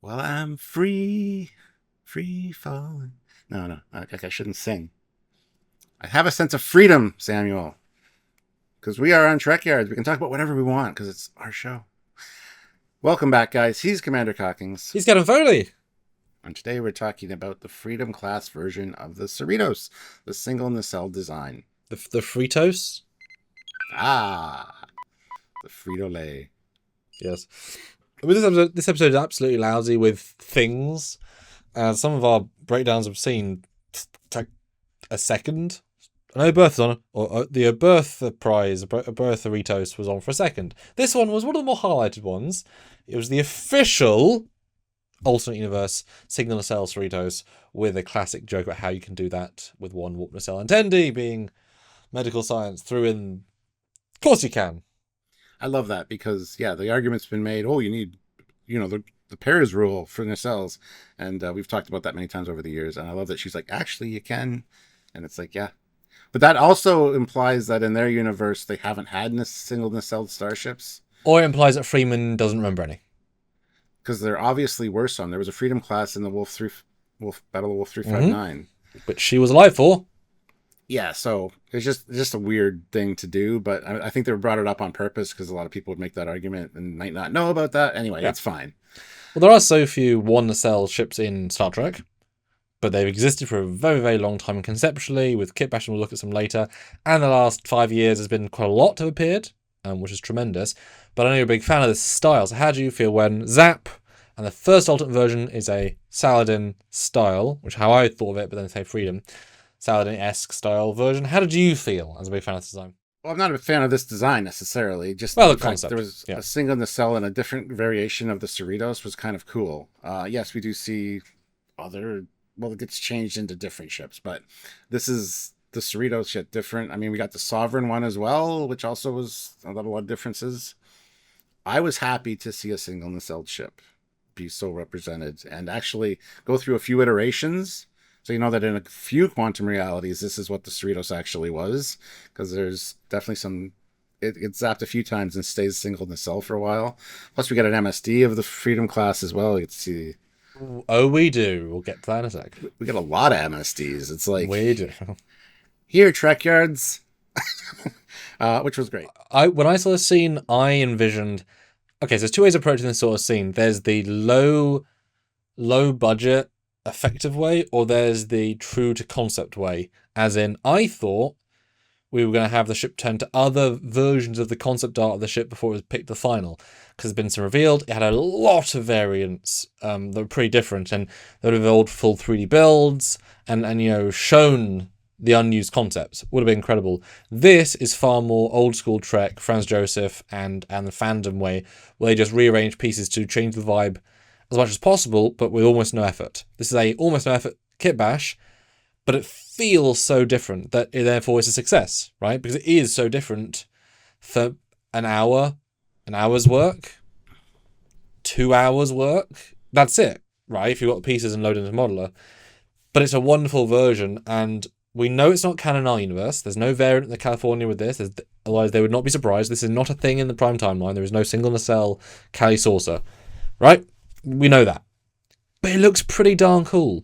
Well, I'm free, free falling. No, I shouldn't sing. I have a sense of freedom, Samuel, because we are on Trekyards. We can talk about whatever we want because it's our show. Welcome back, guys. He's Commander Cockings. He's got a Foley. And today we're talking about the Freedom class version of the Cerritos, the single nacelle design. The Fritos? Ah, the Frito-Lay. Yes. I mean, this episode is absolutely lousy with things. Some of our breakdowns have seen take a second. I know Birth is on, or the Birth prize, Birth Cerritos was on for a second. This one was one of the more highlighted ones. It was the official alternate universe single nacelle Cerritos with a classic joke about how you can do that with one warp nacelle. And Tendi, being medical science, threw in, of course you can. I love that because, yeah, the argument's been made, you need, the pairs rule for nacelles. And we've talked about that many times over the years. And I love that she's like, actually, you can. And it's like, yeah. But that also implies that in their universe, they haven't had single nacelled starships. Or it implies that Freeman doesn't remember any. Because there obviously were some. There was a Freedom class in the Battle of Wolf 359. Which she was alive for. Yeah, so it's just a weird thing to do, but I think they brought it up on purpose because a lot of people would make that argument and might not know about that. Anyway, It's fine. Well, there are so few one nacelle ships in Star Trek, but they've existed for a very, very long time conceptually, with kit bash, and we'll look at some later. And the last 5 years has been quite a lot have appeared, which is tremendous. But I know you're a big fan of this style, so how do you feel when Zap, and the first alternate version is a Saladin style, which is how I thought of it, but then say Freedom, Saladin-esque style version. How did you feel as a big fan of this design? Well, I'm not a fan of this design necessarily. Just the concept. There was a single nacelle and a different variation of the Cerritos was kind of cool. Yes, we do see it gets changed into different ships, but this is the Cerritos ship different. I mean, we got the Sovereign one as well, which also was a lot of differences. I was happy to see a single nacelled ship be so represented and actually go through a few iterations. So you know that in a few quantum realities, this is what the Cerritos actually was, because there's definitely some. It gets zapped a few times and stays single nacelle for a while. Plus, we got an MSD of the Freedom class as well. You can see. Oh, we do. We'll get to that in a sec. We got a lot of MSDs. It's like we do. Here, Trekyards, which was great. When I saw the scene, I envisioned. Okay, so there's two ways of approaching this sort of scene. There's the low budget, effective way, or there's the true to concept way. As in, I thought we were going to have the ship turn to other versions of the concept art of the ship before it was picked the final, because there's been some revealed. It had a lot of variants that were pretty different, and they would have old full 3D builds and shown the unused concepts. Would have been incredible. This is far more old school Trek, Franz Joseph and the fandom way, where they just rearrange pieces to change the vibe as much as possible, but with almost no effort. This is a almost no effort kit bash, but it feels so different that it therefore is a success, right? Because it is so different for an hour's work, 2 hours work. That's it, right? If you've got the pieces and load into modeler. But it's a wonderful version, and we know it's not Canonical universe. There's no variant in the California with this. Otherwise, they would not be surprised. This is not a thing in the Prime timeline. There is no single nacelle Cali saucer, right? We know that. But it looks pretty darn cool.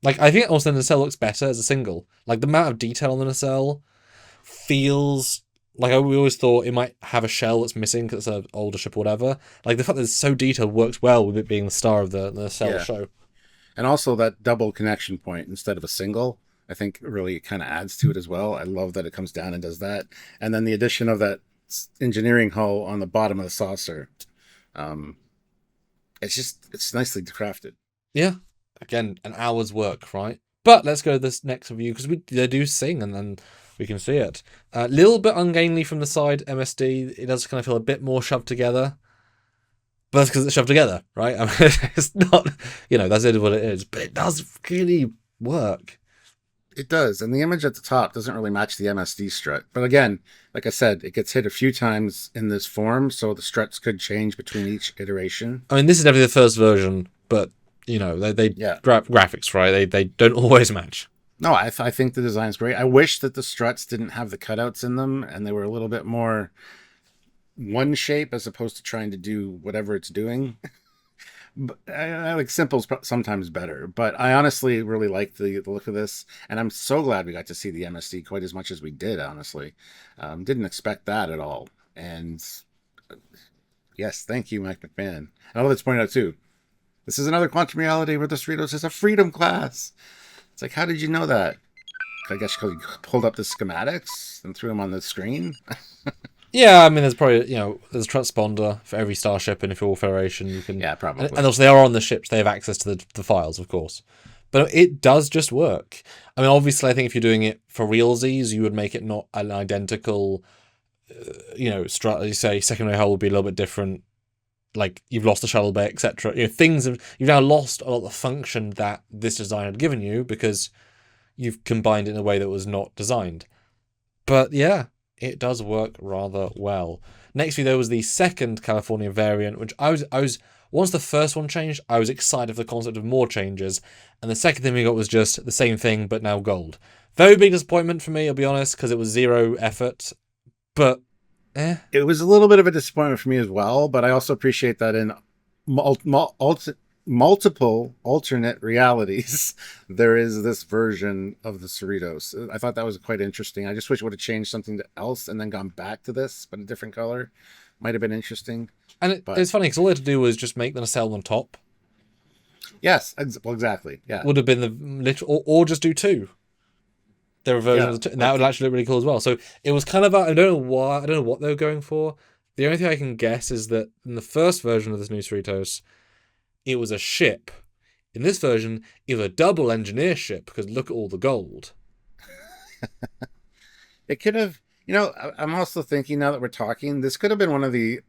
Like, I think also the nacelle looks better as a single. Like, the amount of detail on the nacelle feels like we always thought it might have a shell that's missing because it's an older ship or whatever. Like, the fact that it's so detailed works well with it being the star of the nacelle show. And also that double connection point instead of a single, I think really kind of adds to it as well. I love that it comes down and does that. And then the addition of that engineering hull on the bottom of the saucer. It's nicely crafted. Yeah. Again, an hour's work, right? But let's go to this next review, because they do sing and then we can see it. A little bit ungainly from the side, MSD. It does kind of feel a bit more shoved together. But that's because it's shoved together, right? I mean, it's not, that's it what it is. But it does really work. It does. And the image at the top doesn't really match the MSD strut. But again, like I said, it gets hit a few times in this form, so the struts could change between each iteration. I mean, this is definitely the first version, but, graphics, right? They don't always match. No, I think the design's great. I wish that the struts didn't have the cutouts in them, and they were a little bit more one shape as opposed to trying to do whatever it's doing. I like simple's sometimes better, but I honestly really like the look of this, and I'm so glad we got to see the MSD quite as much as we did. Honestly, didn't expect that at all. And yes, thank you, Mike McMahon. And I love this point out too. This is another quantum reality where the Cerritos is a freedom class. It's like, how did you know that? I guess because you pulled up the schematics and threw them on the screen. Yeah, I mean, there's probably, there's a transponder for every starship, and if you're all Federation, you can... Yeah, probably. And also, they are on the ships. They have access to the files, of course. But it does just work. I mean, obviously, I think if you're doing it for realsies, you would make it not an identical, say, secondary hull would be a little bit different. Like, you've lost the shuttle bay, etc. You've now lost a lot of the function that this design had given you because you've combined it in a way that was not designed. But yeah, it does work rather well. Next to there was the second California variant, which I was once the first one changed, I was excited for the concept of more changes, and the second thing we got was just the same thing but now gold. Very big disappointment for me, I'll be honest, because it was zero effort, but It was a little bit of a disappointment for me as well, but I also appreciate that in multiple alternate realities, there is this version of the Cerritos. I thought that was quite interesting. I just wish it would have changed something else and then gone back to this, but a different color. Might have been interesting. And it's funny because all they had to do was just make the nacelle on top. Yes, well, exactly. Yeah, would have been the literal, or just do two. There were versions of two, and that would actually look really cool as well. So it was kind of I don't know what they were going for. The only thing I can guess is that in the first version of this new Cerritos, it was a ship. In this version, it was a double engineer ship because look at all the gold. It could have. I'm also thinking now that we're talking, this could have been one of the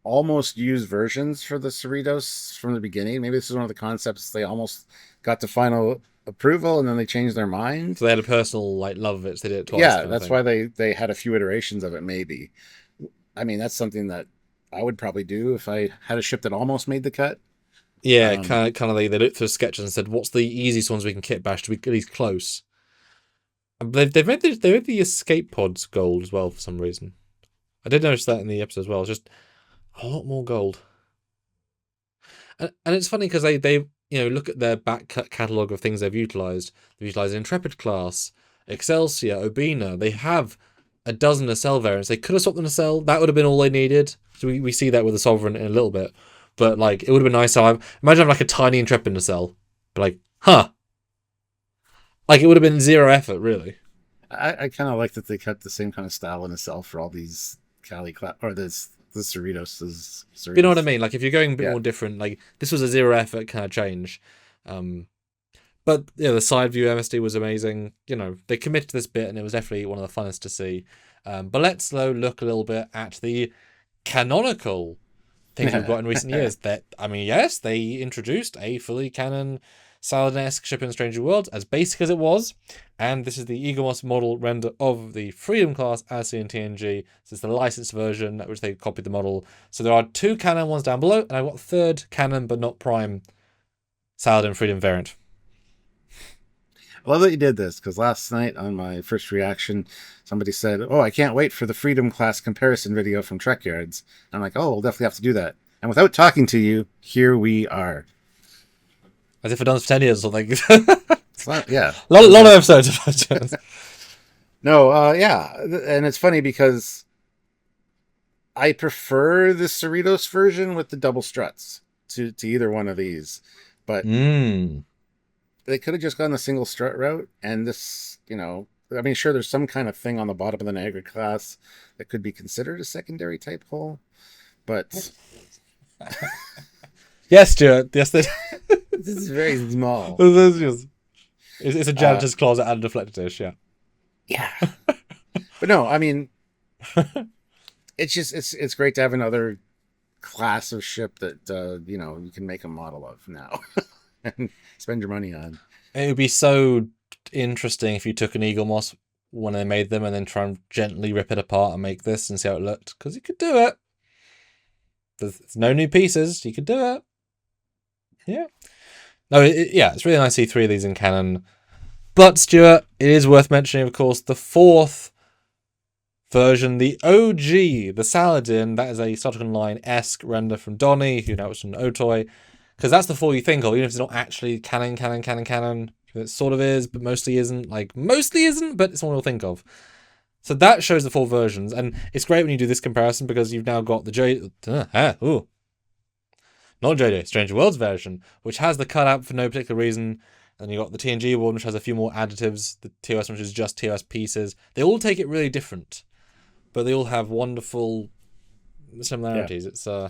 almost used versions for the Cerritos from the beginning. Maybe this is one of the concepts they almost got to final approval and then they changed their mind. So they had a personal love of it, so they did it twice. Yeah, that's why they had a few iterations of it, maybe. I mean, that's something that I would probably do if I had a ship that almost made the cut. Yeah, kind of they looked through sketches and said, what's the easiest ones we can kit bash to be at least close? And they've made the escape pods gold as well for some reason. I did notice that in the episode as well. It's just a lot more gold. And it's funny because they look at their back catalogue of things they've utilised. They've utilised Intrepid class, Excelsior, Obina. They have a dozen nacelle variants. They could have swapped the nacelle. That would have been all they needed. So we see that with the Sovereign in a little bit. But it would have been nice to have. Imagine having a tiny Intrepid nacelle. But it would have been zero effort, really. I kind of like that they kept the same kind of style in nacelle for all these Cali class or the Cerritos. You know what I mean? If you're going a bit more different, this was a zero effort kind of change. But the side view MSD was amazing. They committed to this bit, and it was definitely one of the funnest to see. But let's look a little bit at the canonical things we've got in recent years. Yes, they introduced a fully canon Saladin-esque ship in Stranger Worlds, as basic as it was, and this is the Eaglemoss model render of the Freedom class as seen in TNG. This is the licensed version, which they copied the model. So there are two canon ones down below, and I've got third canon but not prime Saladin Freedom variant. I love that you did this, because last night on my first reaction, somebody said, "Oh, I can't wait for the Freedom class comparison video from Trekyards." I'm like, "Oh, we'll definitely have to do that." And without talking to you, here we are. As if I've done this for 10 years or something. Yeah. A lot of episodes of it. No, yeah. And it's funny because I prefer the Cerritos version with the double struts to either one of these. But they could have just gone the single strut route. And this, sure, there's some kind of thing on the bottom of the Niagara class that could be considered a secondary type hull. But... Yes, Stuart. Yes, this is very small. It's a janitor's closet and a deflector dish, yeah. Yeah. But no, I mean, it's just, it's great to have another class of ship that, you can make a model of now and spend your money on. It would be so interesting if you took an Eaglemoss when they made them and then try and gently rip it apart and make this and see how it looked. Because you could do it. There's no new pieces. You could do it. Yeah. No, it's really nice to see three of these in canon. But, Stuart, it is worth mentioning, of course, the fourth version, the OG, the Saladin. That is a Star Trek Online-esque render from Donnie, who now is from Otoy. Because that's the four you think of, even if it's not actually canon. It sort of is, but mostly isn't. Like, mostly isn't, but it's one we'll think of. So that shows the four versions, and it's great when you do this comparison because you've now got the not JJ, Stranger Worlds version, which has the cutout for no particular reason, and you got the TNG one, which has a few more additives, the TOS, which is just TOS pieces. They all take it really different, but they all have wonderful similarities. Yeah.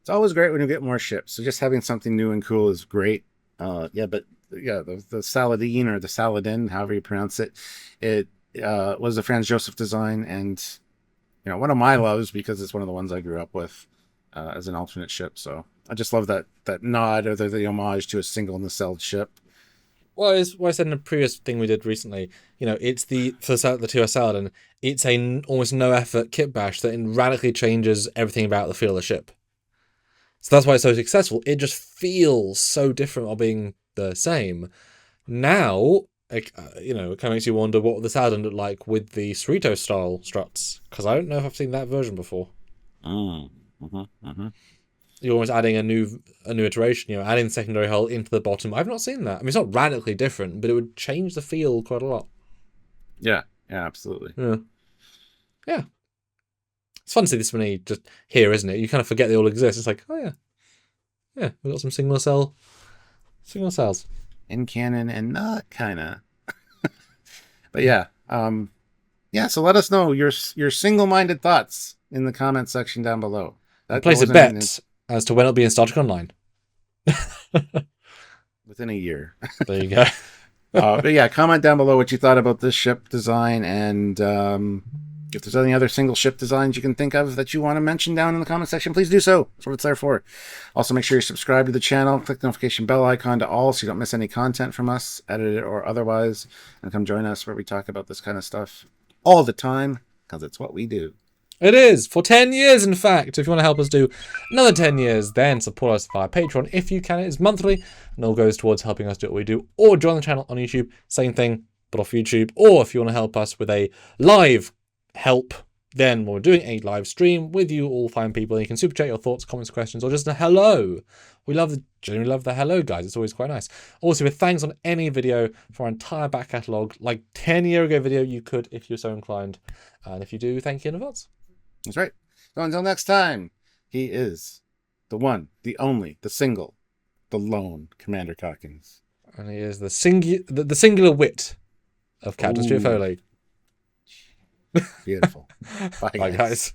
It's always great when you get more ships. So just having something new and cool is great. The Saladin or the Saladin, however you pronounce it, was a Franz Joseph design, and one of my loves because it's one of the ones I grew up with as an alternate ship. So I just love that nod or the homage to a single nacelled ship. Well, it's what I said in a previous thing we did recently. It's the 2S Saladin. It's a almost no effort kit bash that radically changes everything about the feel of the ship. So that's why it's so successful. It just feels so different while being the same. Now, it kind of makes you wonder what the Saladin looked like with the Cerritos style struts, because I don't know if I've seen that version before. You're almost adding a new iteration, adding the secondary hull into the bottom. I've not seen that. I mean, it's not radically different, but it would change the feel quite a lot. Yeah, absolutely. Yeah. It's fun to see this many just here, isn't it? You kind of forget they all exist. It's like, oh yeah, we've got some single cells in canon and not kind of. But yeah, so let us know your single-minded thoughts in the comment section down below. Place a bet as to when it'll be in Star Trek Online. Within a year. There you go. But yeah, comment down below what you thought about this ship design, and if there's any other single ship designs you can think of that you want to mention down in the comment section, please do so. That's what it's there for. Also, make sure you subscribe to the channel, click the notification bell icon to all so you don't miss any content from us, edited or otherwise, and come join us where we talk about this kind of stuff all the time, because it's what we do. It is, for 10 years, in fact. If you want to help us do another 10 years, then support us via Patreon. If you can, it is monthly, and all goes towards helping us do what we do. Or join the channel on YouTube, same thing, but off YouTube. Or if you want to help us with a live help, then we're doing a live stream with you all fine people. You can super chat your thoughts, comments, questions, or just a hello. We genuinely love the hello, guys. It's always quite nice. Also, with thanks on any video for our entire back catalogue, like 10-year ago video, you could if you're so inclined. And if you do, thank you in advance. That's right. So until next time, he is the one, the only, the single, the lone Commander Calkins. And he is the singular wit of Captain Stuart Foley. Beautiful. Bye, guys.